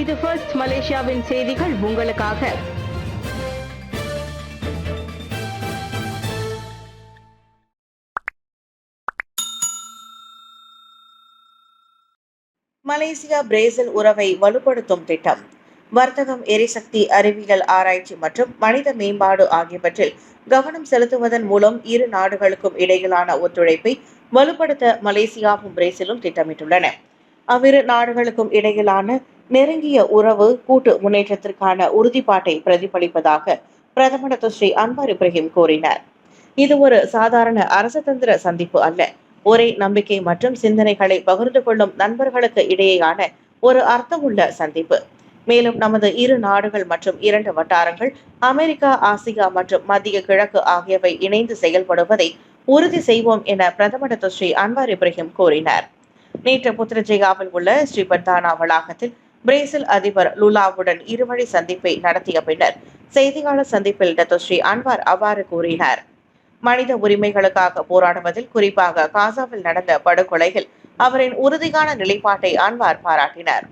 இது ஃபர்ஸ்ட் மலேசியாவின் செய்திகள் உங்களுக்காக. மலேசியா பிரேசில் உறவை வலுப்படுத்தும் திட்டம். வர்த்தகம், எரிசக்தி, அறிவியல் ஆராய்ச்சி மற்றும் மனித மேம்பாடு ஆகியவற்றில் கவனம் செலுத்துவதன் மூலம் இரு நாடுகளுக்கும் இடையிலான ஒத்துழைப்பை வலுப்படுத்த மலேசியாவும் பிரேசிலும் திட்டமிட்டுள்ளன. அவ்விரு நாடுகளுக்கும் இடையிலான நெருங்கிய உறவு கூட்டு முன்னேற்றத்திற்கான உறுதிப்பாட்டை பிரதிபலிப்பதாக பிரதமர் டாக்டர் ஸ்ரீ அன்வார் இப்ராஹிம் கூறினார். இது ஒரு சாதாரண அரசதந்திர சந்திப்பு அல்ல, ஒரே நம்பிக்கை மற்றும் சிந்தனைகளை பகிர்ந்து கொள்ளும் நண்பர்களுக்கு இடையேயான ஒரு அர்த்தமுள்ள சந்திப்பு. மேலும் நமது இரு நாடுகள் மற்றும் இரண்டு வட்டாரங்கள் அமெரிக்கா, ஆசியா மற்றும் மத்திய கிழக்கு ஆகியவை இணைந்து செயல்படுவதை உறுதி செய்வோம் என பிரதமர் டாக்டர் ஸ்ரீ அன்வார் இப்ராஹிம் கூறினார். நேற்று புத்ரஜயாவில் உள்ள ஸ்ரீபர்தானா வளாகத்தில் பிரேசில் அதிபர் லுலாவுடன் இருவழி சந்திப்பை நடத்திய பின்னர் செய்தியாளர் சந்திப்பில் டாக்டர் ஸ்ரீ அன்வார் அவ்வாறு கூறினார். மனித உரிமைகளுக்காக போராடுவதில், குறிப்பாக காசாவில் நடந்த படுகொலைகள், அவரின் உறுதியான நிலைப்பாட்டை அன்வார் பாராட்டினார்.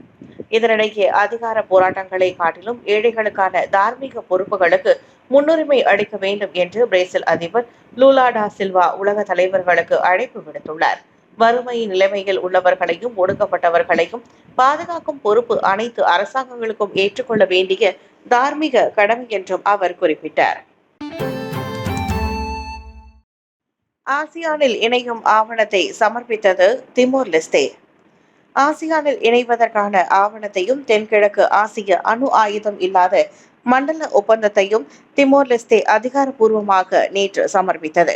இதனிடையே அதிகார போராட்டங்களை காட்டிலும் ஏழைகளுக்கான தார்மீக பொறுப்புகளுக்கு முன்னுரிமை அளிக்க வேண்டும் என்று பிரேசில் அதிபர் லூலா டா சில்வா உலக தலைவர்களுக்கு அழைப்பு விடுத்துள்ளார். வறுமை நிலைமையில் உள்ளவர்களையும் ஒடுக்கப்பட்டவர்களையும் பாதுகாக்கும் பொறுப்பு அனைத்து அரசாங்கங்களுக்கும் ஏற்றுக்கொள்ள வேண்டிய தார்மீக கடமை என்றும் அவர் குறிப்பிட்டார். ஆசியானில் இணையும் ஆவணத்தை சமர்ப்பித்தது திமோர் லெஸ்தே. ஆசியானில் இணைவதற்கான ஆவணத்தையும் தென்கிழக்கு ஆசிய அணு ஆயுதம் இல்லாத மண்டல ஒப்பந்தத்தையும் திமோர் லெஸ்தே அதிகாரப்பூர்வமாக நேற்று சமர்ப்பித்தது.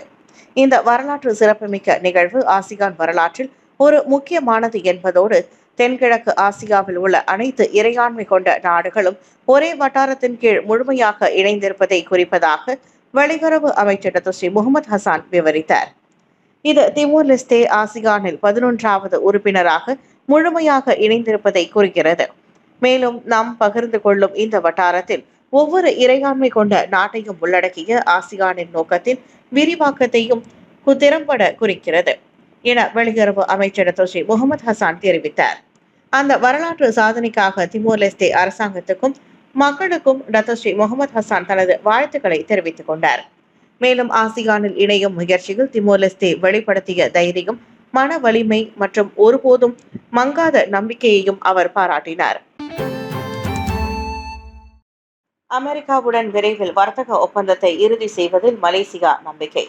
இந்த வரலாற்று சிறப்புமிக்க நிகழ்வு ஆசியான் வரலாற்றில் ஒரு முக்கியமானது என்பதோடு தென்கிழக்கு ஆசியாவில் உள்ள அனைத்து இறையாண்மை கொண்ட நாடுகளும் ஒரே வட்டாரத்தின் கீழ் முழுமையாக இணைந்திருப்பதை குறிப்பதாக வெளியுறவு அமைச்சர் டாக்டர் ஸ்ரீ முகமது ஹசான் விவரித்தார். இது திமோர் லெஸ்தே ஆசியானில் 11வது உறுப்பினராக முழுமையாக இணைந்திருப்பதை குறிக்கிறது. மேலும் நாம் பகிர்ந்து கொள்ளும் இந்த வட்டாரத்தில் ஒவ்வொரு இறையாண்மை கொண்ட நாட்டையும் உள்ளடக்கிய ஆசியானின் நோக்கத்தின் விரிவாக்கத்தையும் திறம்பட குறிக்கிறது என வெளியுறவு அமைச்சர் டாக்டர் ஸ்ரீ முகமது ஹசான் தெரிவித்தார். அந்த வரலாற்று சாதனைக்காக திமோர் லெஸ்தே அரசாங்கத்துக்கும் மக்களுக்கும் டாக்டர் ஸ்ரீ முகமது ஹசான் தனது வாழ்த்துக்களை தெரிவித்துக் கொண்டார். மேலும் ஆசியானில் இணையும் முயற்சியில் திமோர் லெஸ்தே வெளிப்படுத்திய தைரியம், மன வலிமை மற்றும் ஒருபோதும் மங்காத நம்பிக்கையையும் அவர் பாராட்டினார். அமெரிக்காவுடன் விரைவில் வர்த்தக ஒப்பந்தத்தை இறுதி செய்வதில் மலேசியா நம்பிக்கை.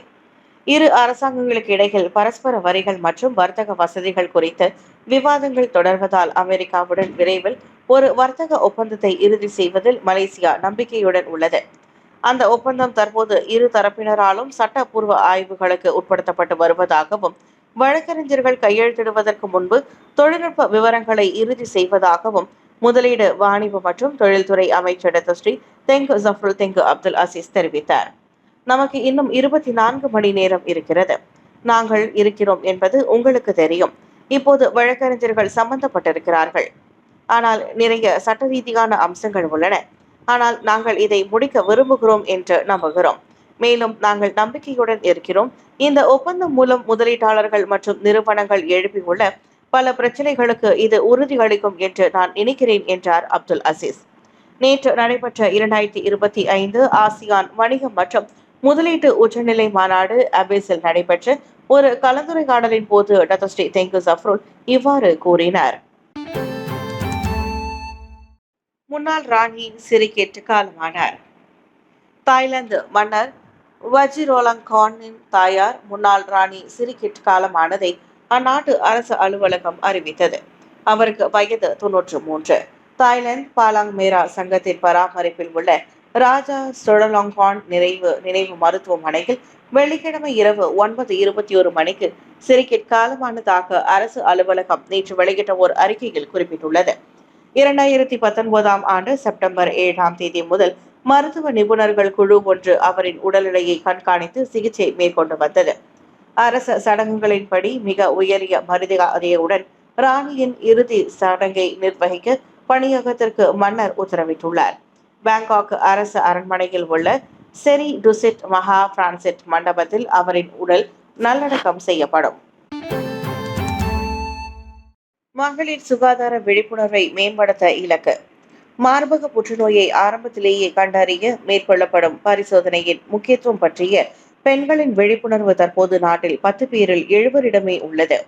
இரு அரசாங்கங்களுக்கு இடையில் பரஸ்பர வரிகள் மற்றும் வர்த்தக வசதிகள் குறித்த விவாதங்கள் தொடர்வதால் அமெரிக்காவுடன் விரைவில் ஒரு வர்த்தக ஒப்பந்தத்தை இறுதி செய்வதில் மலேசியா நம்பிக்கையுடன் உள்ளது. அந்த ஒப்பந்தம் தற்போது இரு தரப்பினராலும் சட்டப்பூர்வ ஆய்வுகளுக்கு உட்படுத்தப்பட்டு வருவதாகவும், வழக்கறிஞர்கள் கையெழுத்திடுவதற்கு முன்பு தொழில்நுட்ப விவரங்களை இறுதி செய்வதாகவும் முதலீடு, வாணிப மற்றும் தொழில்துறை அமைச்சர் doctor Sri Tengku Zafrul Tengku Abdul Aziz தெரிவித்தார். நமக்கு இன்னும் 24 மணி நேரம் இருக்கிறது. நாங்கள் இருக்கிறோம் என்பது உங்களுக்கு தெரியும். இப்போது வழக்கறிஞர்கள் சம்பந்தப்பட்டிருக்கிறார்கள். ஆனால் நிறைய சட்ட ரீதியான அம்சங்கள் உள்ளன. ஆனால் நாங்கள் இதை முடிக்க விரும்புகிறோம் என்று நம்புகிறோம். மேலும் நாங்கள் நம்பிக்கையுடன் இருக்கிறோம். இந்த ஒப்பந்தம் மூலம் முதலீட்டாளர்கள் மற்றும் நிறுவனங்கள் எழுப்பியுள்ள பல பிரச்சனைகளுக்கு இது உறுதியளிக்கும் என்று நான் நினைக்கிறேன் என்றார் அப்துல் அசீஸ். நேற்று நடைபெற்ற 2025 ஆசியான் வணிகம் மற்றும் முதலீட்டு உச்சநிலை மாநாடு அபேஸில் நடைபெற்ற ஒரு கலந்துரையாடலின் போது டாக்டர் ஸ்ரீ தெங்கு ஜஃப்ருல் இவ்வாறு கூறினார். முன்னாள் ராணி சிரிகெட் காலமானார். தாய்லாந்து மன்னர் வஜிரோலங்கானின் தாயார் முன்னாள் ராணி சிரிகெட் காலமானதை அந்நாட்டு அரசு அலுவலகம் அறிவித்தது. அவருக்கு வயது 93. தாய்லாந்து பாலாங் மேரா சங்கத்தின் பராமரிப்பில் உள்ள ராஜா சுடலோங்கான் நினைவு மருத்துவமனையில் வெள்ளிக்கிழமை இரவு 9:21 மணிக்கு சிரிகெட் காலமானதாக அரசு அலுவலகம் நேற்று வெளியிட்ட ஒரு அறிக்கையில் குறிப்பிட்டுள்ளது. 2019 ஆண்டு செப்டம்பர் 7ஆம் தேதி முதல் மருத்துவ நிபுணர்கள் குழு ஒன்று அவரின் உடல்நிலையை கண்காணித்து சிகிச்சை மேற்கொண்டு வந்தது. அரச சடங்குகளின்படி மிக உயரிய மரியாதையுடன் ராணியின் இறுதி சடங்கை நிர்வகிக்க பணியகத்திற்கு மன்னர் உத்தரவிட்டுள்ளார். பாங்காக் அரசு அரண்மனையில் உள்ள செரி டுசிட் மகா பிரான்சிட் மண்டபத்தில் அவரின் உடல் நல்லடக்கம் செய்யப்படும். மகளிர் சுகாதார விழிப்புணர்வை மேம்படுத்த இலக்கு. மார்பக புற்றுநோயை ஆரம்பத்திலேயே கண்டறிய மேற்கொள்ளப்படும் பரிசோதனையின் முக்கியத்துவம் பற்றிய பெண்களின் விழிப்புணர்வு தற்போது நாட்டில் 10 பேரில் 7 உள்ளது.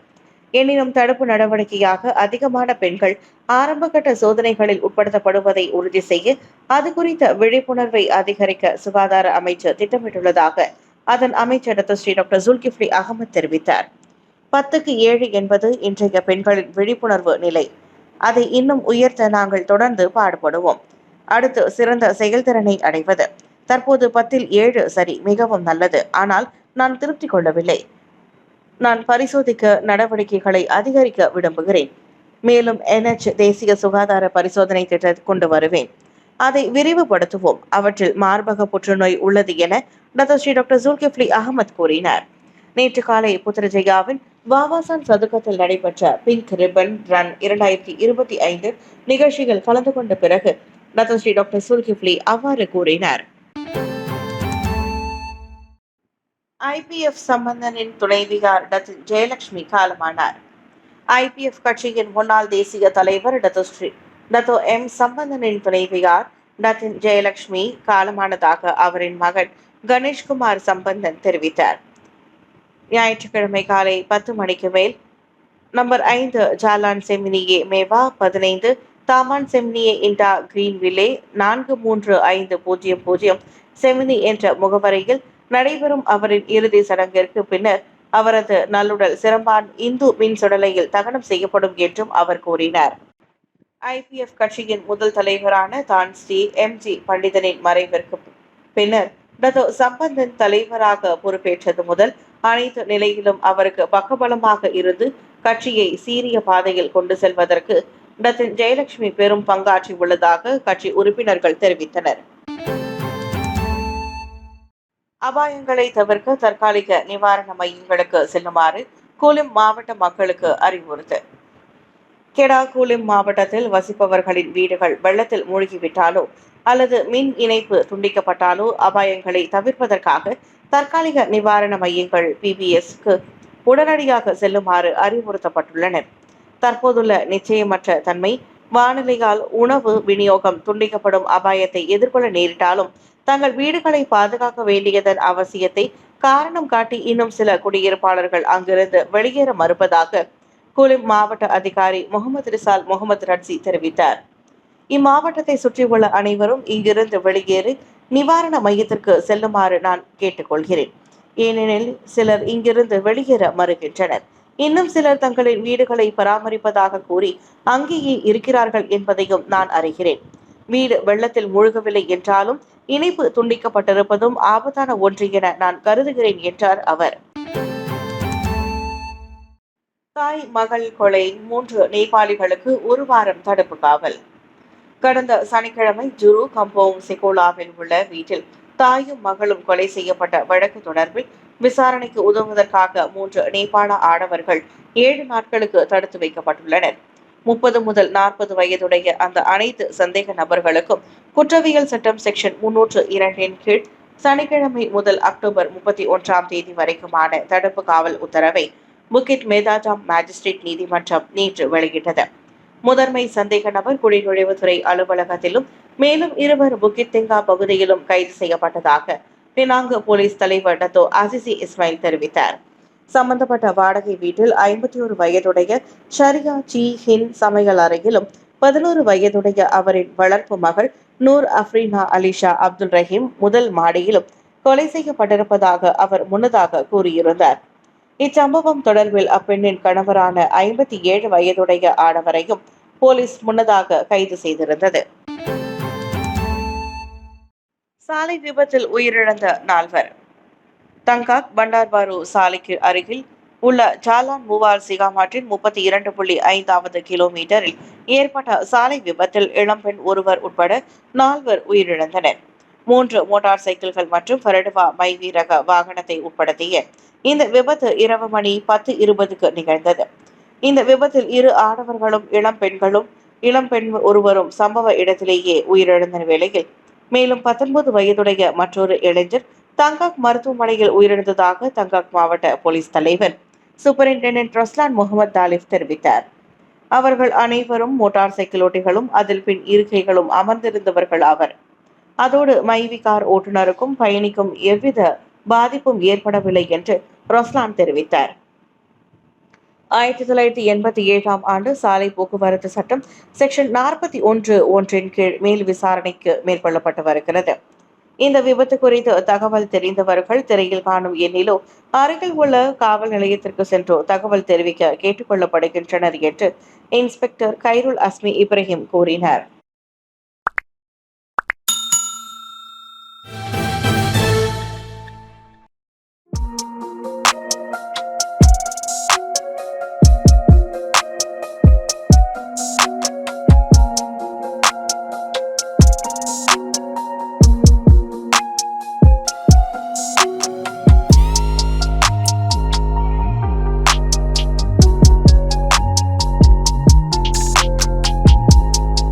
எனினும் தடுப்பு நடவடிக்கையாக அதிகமான பெண்கள் ஆரம்பகட்ட சோதனைகளில் உட்படுத்தப்படுவதை உறுதி செய்ய அது குறித்த விழிப்புணர்வை அதிகரிக்க சுகாதார அமைச்சர் திட்டமிட்டுள்ளதாக அதன் அமைச்சர் டாக்டர் ஜுல்கிஃப்லி அகமது தெரிவித்தார். 10க்கு 7 என்பது இன்றைய பெண்களின் விழிப்புணர்வு நிலை. அதை இன்னும் உயர்த்த நாங்கள் தொடர்ந்து பாடுபடுவோம். அடுத்து சிறந்த செயல்திறனை அடைவது. தற்போது 10ல் 7 சரி, மிகவும் நல்லது. ஆனால் நான் திருப்தி கொள்ளவில்லை. நான் பரிசோதிக்க நடவடிக்கைகளை அதிகரிக்க விரும்புகிறேன். மேலும் தேசிய சுகாதார பரிசோதனை திட்டத்தை கொண்டு வருவேன். அதை விரிவுபடுத்துவோம். அவற்றில் மார்பக புற்றுநோய் உள்ளது என டாக்டர் ஜுல்கிஃப்லி அகமது கூறினார். நேற்று காலை புத்ரஜயாவின் வாவாசான் சதுக்கத்தில் நடைபெற்ற பிங்க் ரிப்பன் ரன் 2025 நிகழ்ச்சியில் கலந்து கொண்ட பிறகு டாக்டர் ஜுல்கிஃப்லி அவ்வாறு கூறினார். ஐபிஎஃப் சம்பந்தனின் துணைவியார் ஜெயலட்சுமி காலமானார். ஐபிஎஃப் கட்சியின் முன்னாள் தேசிய தலைவர் டத்தோ எம் சம்பந்தனின் துணைவியார் ஜெயலட்சுமி காலமானதாக அவரின் மகன் கணேஷ்குமார் சம்பந்தன் தெரிவித்தார். ஞாயிற்றுக்கிழமை காலை 10 மணிக்கு மேல் நம்பர் 5 ஜாலான் செமினியே மேவா 15 தாமான் செமினியே இண்டா கிரீன்வில்லே 43500 செமினி என்ற முகவரியில் நடைபெறும் அவரின் இறுதி சடங்கிற்கு பின்னர் அவரது நல்லுடல் சிரம்பான் இந்து மின் சுடலையில் தகனம் செய்யப்படும் என்றும் அவர் கூறினார். ஐபிஎஃப் கட்சியின் முதல் தலைவரான தான் ஸ்ரீ எம்.ஜி. பண்டிதனின் மறைவிற்கு பின்னர் சம்பந்தன் தலைவராக பொறுப்பேற்றது முதல் அனைத்து நிலையிலும் அவருக்கு பக்கபலமாக இருந்து கட்சியை சீரிய பாதையில் கொண்டு செல்வதற்கு ஜெயலட்சுமி பெரும் பங்காற்றி உள்ளதாக கட்சி உறுப்பினர்கள் தெரிவித்தனர். அபாயங்களை தவிர்க்க தற்காலிக நிவாரண மையங்களுக்கு செல்லுமாறு கூலிம் மாவட்ட மக்களுக்கு அறிவுறுத்து. கெடா கூலிம் மாவட்டத்தில் வசிப்பவர்களின் வீடுகள் வெள்ளத்தில் மூழ்கிவிட்டாலோ அல்லது மின் இணைப்பு துண்டிக்கப்பட்டாலோ அபாயங்களை தவிர்ப்பதற்காக தற்காலிக நிவாரண மையங்கள் PBSக்கு உடனடியாக செல்லுமாறு அறிவுறுத்தப்பட்டுள்ளனர். தற்போதுள்ள நிச்சயமற்ற தன்மை, வானிலையால் உணவு விநியோகம் துண்டிக்கப்படும் அபாயத்தை எதிர்கொள்ள நேரிட்டாலும் தங்கள் வீடுகளை பாதுகாக்க வேண்டியதன் அவசியத்தை காரணம் காட்டி இன்னும் சில குடியிருப்பாளர்கள் அங்கிருந்து வெளியேற மறுப்பதாக கூலிம் மாவட்ட அதிகாரி முகமது ரிசால் முகமது ரட்சி தெரிவித்தார். இம்மாவட்டத்தை சுற்றியுள்ள அனைவரும் இங்கிருந்து வெளியேறி நிவாரண மையத்திற்கு செல்லுமாறு நான் கேட்டுக்கொள்கிறேன். ஏனெனில் சிலர் இங்கிருந்து வெளியேற மறுக்கின்றனர். இன்னும் சிலர் தங்களின் வீடுகளை பராமரிப்பதாக கூறி அங்கேயே இருக்கிறார்கள் என்பதையும் நான் அறிகிறேன். வீடு வெள்ளத்தில் மூழ்கவில்லை என்றாலும் இணைப்பு துண்டிக்கப்பட்டிருப்பதும் ஆபத்தான ஒன்று என நான் கருதுகிறேன் என்றார் அவர். தாய் மகள் கொலை, 3 நேபாளிகளுக்கு 1 வாரம் தடுப்பு காவல். கடந்த சனிக்கிழமை ஜுரு கம்போங் செகோலாவில் உள்ள வீட்டில் தாயும் மகளும் கொலை செய்யப்பட்ட வழக்கு தொடர்பில் விசாரணைக்கு உதவுவதற்காக 3 நேபாள ஆடவர்கள் 7 நாட்களுக்கு தடுத்து வைக்கப்பட்டுள்ளனர். 30 முதல் 40 வயதுடைய அந்த அனைத்து சந்தேக நபர்களுக்கும் குற்றவியல் சட்டம் செக்ஷன் 302 கீழ் சனிக்கிழமை முதல் அக்டோபர் 31ஆம் தேதி வரைக்குமான தடுப்பு காவல் உத்தரவை புக்கிட் மேதாஜாம் மேஜிஸ்ட்ரேட் நீதிமன்றம் நேற்று வெளியிட்டது. முதன்மை சந்தேக நபர் குடிநுழைவுத்துறை அலுவலகத்திலும் மேலும் 2 புக்கிட் தெங்கா பகுதியிலும் கைது செய்யப்பட்டதாக பினாங்கு போலீஸ் தலைவர் டத்தோ அசிசி இஸ்மாயில் தெரிவித்தார். சம்பந்தப்பட்ட வாடகை வீட்டில் 51 வயதுடைய ஷரியா சி ஹின் சமையல் அறையிலும் 11 வயதுடைய அவரின் வளர்ப்பு மகள் நூர் அஃப்ரீனா அலிஷா அப்துல் ரஹீம் முதல் மாடியிலும் கொலை செய்யப்பட்டிருப்பதாக அவர் முன்னதாக கூறியிருந்தார். இச்சம்பவம் தொடர்பில் அப்பெண்ணின் கணவரான 57 வயதுடைய ஆடவரையும் போலீஸ் முன்னதாக கைது செய்திருந்தது. சாலை விபத்தில் உயிரிழந்த 4. தங்காக் பண்டார்பாரு சாலைக்கு அருகில் உள்ள ஜாலான் மூவால் சிகாமாற்றின் 32.5வது கிலோமீட்டரில் ஏற்பட்ட சாலை விபத்தில் இளம்பெண் ஒருவர் உட்பட 4 உயிரிழந்தனர். 3 மோட்டார் சைக்கிள்கள் மற்றும் ஃபரடுவா மைவி ரக வாகனத்தை உட்படுத்திய இந்த விபத்து இரவு மணி 10:20க்கு நிகழ்ந்தது. இந்த விபத்தில் 2 ஆடவர்களும் இளம்பெண் ஒருவரும் சம்பவ இடத்திலேயே உயிரிழந்த வேளையில் மேலும் 19 வயதுடைய மற்றொரு இளைஞர் தங்காக் மருத்துவமனையில் உயிரிழந்ததாக தங்காக் மாவட்ட போலீஸ் தலைவர் சூப்பரிண்டென்டென்ட் ரஸ்லான் முகமது தாலிப் தெரிவித்தார். அவர்கள் அனைவரும் மோட்டார் சைக்கிள் ஓட்டிகளும் அதில் பின் இருக்கைகளும் அமர்ந்திருந்தவர்கள் ஆவர். அதோடு மைவி கார் ஓட்டுநருக்கும் பயணிக்கும் எவ்வித பாதிப்பும் ஏற்படவில்லை என்று ரொஸ்லான் தெரிவித்தார். 1987ஆம் ஆண்டு சாலை போக்குவரத்து சட்டம் செக்ஷன் 41(1) கீழ் மேல் விசாரணைக்கு மேற்கொள்ளப்பட்டு வருகிறது. இந்த விபத்து குறித்து தகவல் தெரிந்தவர்கள் திரையில் காணும் எண்ணிலோ அருகில் உள்ள காவல் நிலையத்திற்கு சென்றோ தகவல் தெரிவிக்க கேட்டுக் கொள்ளப்படுகின்றனர் என்று இன்ஸ்பெக்டர் கைருல் அஸ்மி இப்ராஹிம் கூறினார்.